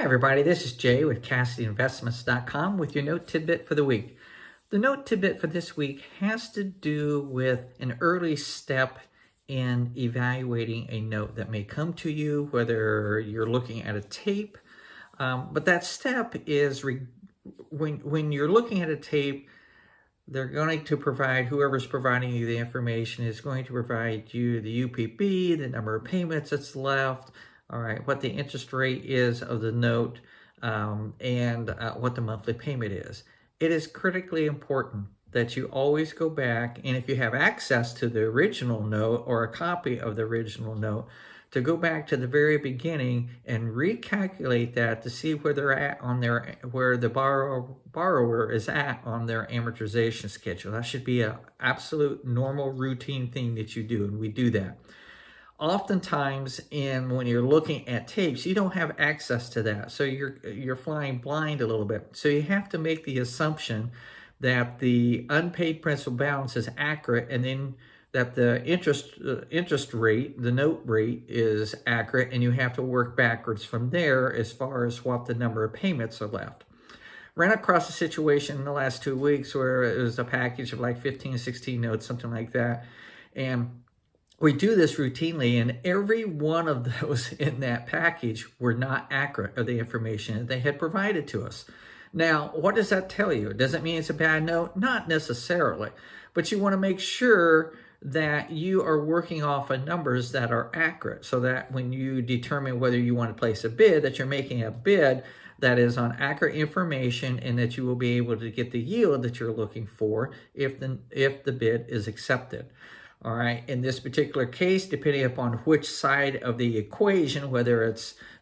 everybody, this is Jay with CassidyInvestments.com with your note tidbit for the week. The note tidbit for this week has to do with an early step in evaluating a note that may come to you, whether you're looking at a tape. But that step is when you're looking at a tape, they're going to provide, whoever's providing you the information is going to provide you the UPB, the number of payments that's left, all right, what the interest rate is of the note, and what the monthly payment is. It is critically important that you always go back, and if you have access to the original note or a copy of the original note, to go back to the very beginning and recalculate that to see where they're at on their, where the borrower is at on their amortization schedule. That should be an absolute normal routine thing that you do, and we do that. Oftentimes, when you're looking at tapes, you don't have access to that, so you're flying blind a little bit. So you have to make the assumption that the unpaid principal balance is accurate, and then that the interest rate, the note rate, is accurate, and you have to work backwards from there as far as what the number of payments are left. Ran across a situation in the last 2 weeks where it was a package of like 15, 16 notes, something like that, and we do this routinely, and every one of those in that package were not accurate of the information that they had provided to us. Now, what does that tell you? Does it mean it's a bad note? Not necessarily, but you want to make sure that you are working off of numbers that are accurate, so that when you determine whether you want to place a bid, that you're making a bid that is on accurate information, and that you will be able to get the yield that you're looking for if the bid is accepted. All right, in this particular case, depending upon which side of the equation, whether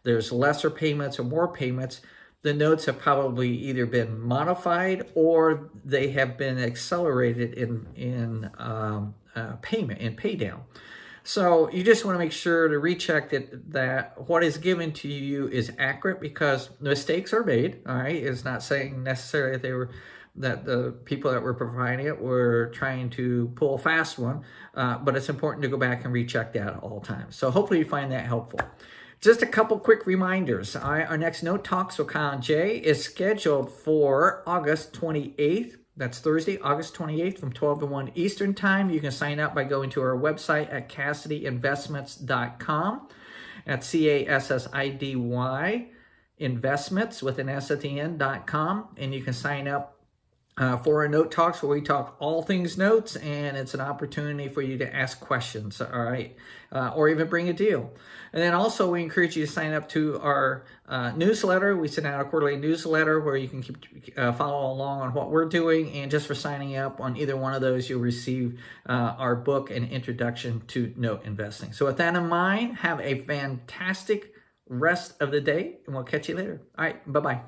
there's lesser payments or more payments, the notes have probably either been modified or they have been accelerated in payment and pay down. So you just want to make sure to recheck that what is given to you is accurate, because mistakes are made. All right, it's not saying necessarily that the people that were providing it were trying to pull a fast one, but it's important to go back and recheck that at all times. So hopefully you find that helpful. Just a couple quick reminders. Our next Note Talks with Kyle and Jay is scheduled for August 28th. That's Thursday, August 28th from 12 to 1 Eastern Time. You can sign up by going to our website at CassidyInvestments.com. At CASSIDY investments with an S at the end.com. And you can sign up for our Note Talks, where we talk all things notes, and it's an opportunity for you to ask questions, all right, or even bring a deal. And then also we encourage you to sign up to our newsletter. We send out a quarterly newsletter where you can keep follow along on what we're doing, and just for signing up on either one of those, you'll receive our book, An Introduction to Note Investing. So with that in mind, have a fantastic rest of the day, and we'll catch you later. All right, bye-bye.